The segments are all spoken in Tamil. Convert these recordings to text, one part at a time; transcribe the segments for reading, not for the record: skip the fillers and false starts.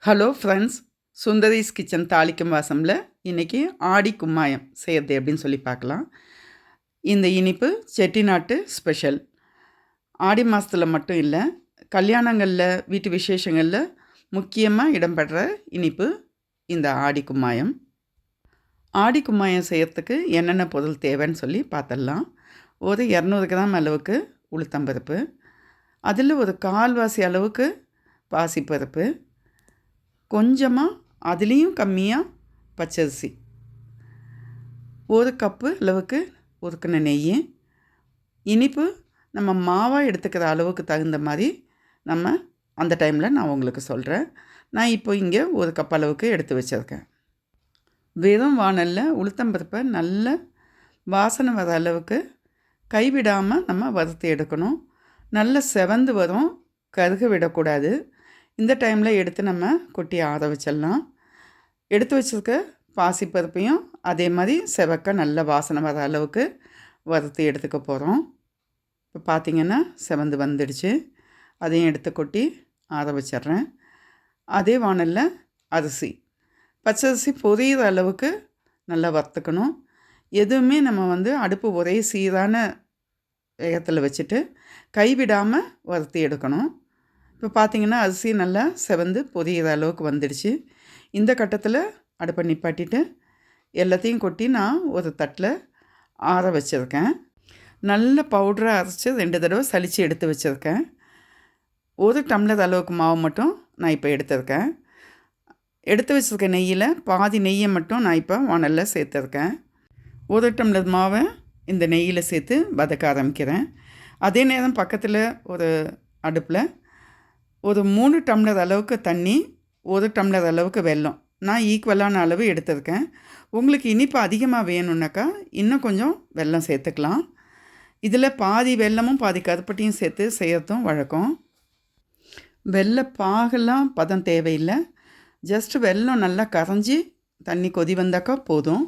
ஹலோ ஃப்ரெண்ட்ஸ், சுந்தரிஸ் கிச்சன் தாளிக்கும் வாசமில் இன்றைக்கி ஆடி கும்மாயம் செய்கிறது எப்படின்னு சொல்லி பார்க்கலாம். இந்த இனிப்பு செட்டிநாட்டு ஸ்பெஷல். ஆடி மாதத்தில் மட்டும் இல்லை, கல்யாணங்களில் வீட்டு விசேஷங்களில் முக்கியமாக இடம்பெற இனிப்பு இந்த ஆடி கும்மாயம். ஆடி கும்மாயம் செய்கிறதுக்கு என்னென்ன பொருள் தேவைன்னு சொல்லி பார்த்துடலாம். ஒரு 200 கிராம் அளவுக்கு உளுத்தம்பருப்பு, அதில் ஒரு கால்வாசி அளவுக்கு பாசிப்பருப்பு, கொஞ்சமாக அதுலேயும் கம்மியாக பச்சரிசி, ஒரு கப்பு அளவுக்கு உருக்கின நெய். இனிப்பு நம்ம மாவாக எடுத்துக்கிற அளவுக்கு தகுந்த மாதிரி நம்ம அந்த டைமில் நான் உங்களுக்கு சொல்கிறேன். நான் இப்போ இங்கே ஒரு கப் அளவுக்கு எடுத்து வச்சுருக்கேன். வெறும் வாணலில் உளுத்தம்பருப்பை நல்ல வாசனை வர அளவுக்கு கைவிடாமல் நம்ம வறுத்து எடுக்கணும். நல்ல செவந்து வரும், கருக விடக்கூடாது. இந்த டைமில் எடுத்து நம்ம கொட்டி ஆற வச்சிடலாம். எடுத்து வச்சுருக்க பாசிப்பருப்பையும் அதே மாதிரி செவக்க நல்ல வாசனை வர அளவுக்கு வறுத்து எடுத்துக்க போகிறோம். இப்போ பார்த்திங்கன்னா செவந்து வந்துடுச்சு. அதையும் எடுத்து கொட்டி ஆற வச்சிட்றேன். அதே வாணலில் அரிசி, பச்சரிசி பொரியிற அளவுக்கு நல்லா வறுத்துக்கணும். எதுவுமே நம்ம அடுப்பு ஒரே சீரான வேகத்தில் வச்சுட்டு கைவிடாமல் வறுத்து எடுக்கணும். இப்போ பார்த்திங்கன்னா அரிசி நல்லா செவந்து பொரியிற அளவுக்கு வந்துடுச்சு. இந்த கட்டத்தில் அடுப்பை நிப்பாட்டிட்டு எல்லாத்தையும் கொட்டி நான் ஒரு தட்டில் ஆற வச்சுருக்கேன். நல்ல பவுடராக அரைச்சி 2 தடவை சலித்து எடுத்து வச்சுருக்கேன். ஒரு டம்ளர் அளவுக்கு மாவு மட்டும் நான் இப்போ எடுத்துருக்கேன். எடுத்து வச்சுருக்க நெய்யில் பாதி நெய்யை மட்டும் நான் இப்போ வாணலில் சேர்த்துருக்கேன். ஒரு டம்ளர் மாவை இந்த நெய்யில் சேர்த்து வதக்க ஆரம்பிக்கிறேன். அதே நேரம் பக்கத்தில் ஒரு அடுப்பில் ஒரு 3 டம்ளர் அளவுக்கு தண்ணி, 1 டம்ளர் அளவுக்கு வெல்லம், நான் ஈக்குவலான அளவு எடுத்திருக்கேன். உங்களுக்கு இனிப்பு அதிகமாக வேணும்னாக்கா இன்னும் கொஞ்சம் வெல்லம் சேர்த்துக்கலாம். இதில் பாதி வெல்லமும் பாதி கருப்பட்டியும் சேர்த்து செய்கிறதும் வழக்கம். வெல்ல பாகெல்லாம் பதம் தேவையில்லை. ஜஸ்ட்டு வெல்லம் நல்லா கரைஞ்சி தண்ணி கொதி வந்தாக்கா போதும்.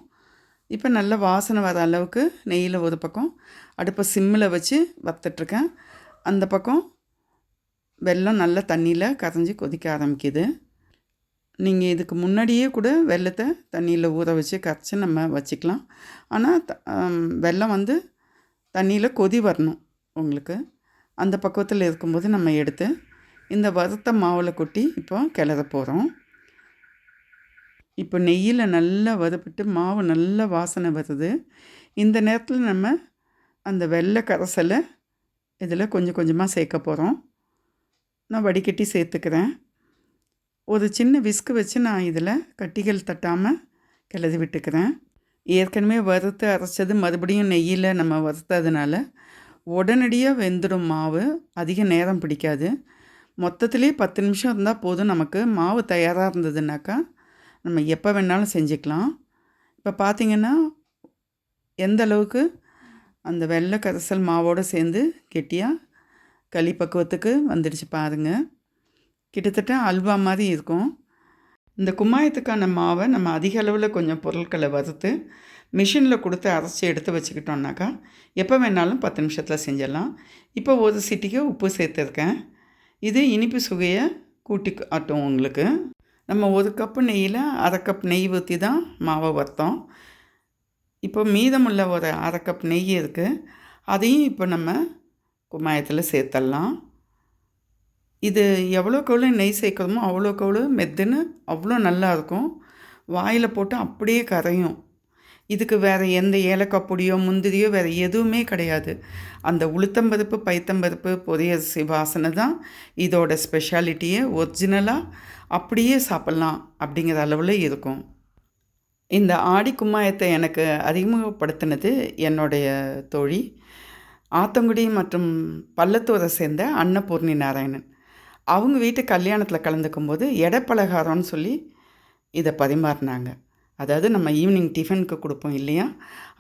இப்போ நல்ல வாசனை வர அளவுக்கு நெய்யில் ஒரு பக்கம் அடுப்பை சிம்மில் வச்சு வறுத்துட்ருக்கேன். அந்த பக்கம் வெல்லம் நல்லா தண்ணியில் கரைஞ்சி கொதிக்க ஆரம்பிக்குது. நீங்கள் இதுக்கு முன்னாடியே கூட வெல்லத்தை தண்ணியில் ஊற வச்சு கரைச்சி நம்ம வச்சுக்கலாம். ஆனால் வெல்லம் தண்ணியில் கொதி வரணும் உங்களுக்கு. அந்த பக்குவத்தில் இருக்கும்போது நம்ம எடுத்து இந்த வறுத்த மாவில் கொட்டி இப்போ கிளற போகிறோம். இப்போ நெய்யில் நல்லா வறுப்பிட்டு மாவு நல்ல வாசனை வருது. இந்த நேரத்தில் நம்ம அந்த வெள்ளை கரைசலை இதில் கொஞ்சம் கொஞ்சமாக சேர்க்க போகிறோம். நான் வடிகட்டி சேர்த்துக்கிறேன். ஒரு சின்ன விஸ்கு வச்சு நான் இதில் கட்டிகள் தட்டாமல் கிளறி விட்டுக்கிறேன். ஏற்கனவே வறுத்து அரைச்சது மறுபடியும் நெய்யில் நம்ம வறுத்ததுனால உடனடியாக வெந்துடும் மாவு. அதிக நேரம் பிடிக்காது. மொத்தத்துலேயே 10 நிமிஷம் இருந்தால் போதும். நமக்கு மாவு தயாராக இருந்ததுனாக்கா நம்ம எப்போ வேணாலும் செஞ்சுக்கலாம். இப்போ பார்த்திங்கன்னா எந்த அளவுக்கு அந்த வெள்ளை கரைசல் மாவோடு சேர்ந்து கெட்டியாக களி பக்குவத்துக்கு வந்துடுச்சு பாருங்கள். கிட்டத்தட்ட அல்வா மாதிரி இருக்கும். இந்த கும்மாயத்துக்கான மாவை நம்ம அதிக அளவில் கொஞ்சம் பொருட்களை வறுத்து மிஷினில் கொடுத்து அரைச்சி எடுத்து வச்சுக்கிட்டோம்னாக்கா எப்போ வேணாலும் 10 நிமிஷத்தில் செஞ்சிடலாம். இப்போ ஒரு சிட்டிக்கு உப்பு சேர்த்துருக்கேன். இது இனிப்பு சுவையை கூட்டி காட்டும் உங்களுக்கு. நம்ம 1 கப்பு நெய்யில் 1/2 கப் நெய் ஊற்றி தான் மாவை வறுத்தோம். இப்போ மீதமுள்ள ஒரு 1/2 கப் நெய் இருக்குது. அதையும் இப்போ நம்ம கும்மாயத்தில் சேர்த்துடலாம். இது எவ்வளோக்கு எவ்வளோ நெய் சேர்க்குறோமோ அவ்வளோக்கு அவ்வளோ மெத்துன்னு அவ்வளோ நல்லாயிருக்கும். வாயில் போட்டு அப்படியே கரையும். இதுக்கு வேறு எந்த ஏலக்காய் பொடியோ முந்திரியோ வேறு எதுவுமே கிடையாது. அந்த உளுத்தம்பருப்பு பைத்தம்பருப்பு பொரியரிசி வாசனை தான் இதோட ஸ்பெஷாலிட்டியே. ஒரிஜினலாக அப்படியே சாப்பிட்லாம் அப்படிங்கிற அளவில் இருக்கும். இந்த ஆடி கும்மாயத்தை எனக்கு அறிமுகப்படுத்தினது என்னுடைய தோழி, ஆத்தங்குடி மற்றும் பள்ளத்தூரை சேர்ந்த அன்னபூர்ணி நாராயணன். அவங்க வீட்டு கல்யாணத்தில் கலந்துக்கும்போது எடைப்பலகாரம்னு சொல்லி இதை பரிமாறினாங்க. அதாவது நம்ம ஈவினிங் டிஃபனுக்கு கொடுப்போம் இல்லையா,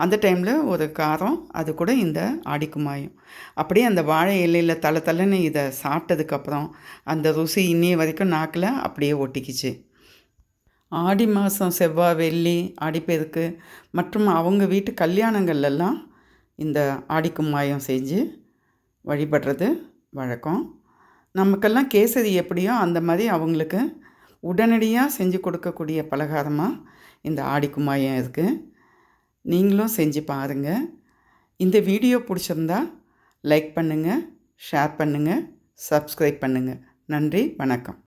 அந்த டைமில் ஒரு காரம், அது கூட இந்த ஆடிக்கும்மாயம். அப்படியே அந்த வாழை இலையில் தலை தலைன்னு இதை சாப்பிட்டதுக்கப்புறம் அந்த ருசி இன்னைய வரைக்கும் நாக்கில் அப்படியே ஒட்டிக்கிச்சு. ஆடி மாதம் செவ்வாய் வெள்ளி ஆடிப்பெருக்கு மற்றும் அவங்க வீட்டு கல்யாணங்கள்லாம் இந்த ஆடிக்கும்மாயம் செஞ்சு வழிபடுறது வழக்கம். நமக்கெல்லாம் கேசரி எப்படியோ அந்த மாதிரி அவங்களுக்கு உடனடியாக செஞ்சு கொடுக்கக்கூடிய பலகாரமாக இந்த ஆடி கும்மாயம் இருக்குது. நீங்களும் செஞ்சு பாருங்கள். இந்த வீடியோ பிடிச்சிருந்தா லைக் பண்ணுங்கள், ஷேர் பண்ணுங்கள், சப்ஸ்கிரைப் பண்ணுங்கள். நன்றி, வணக்கம்.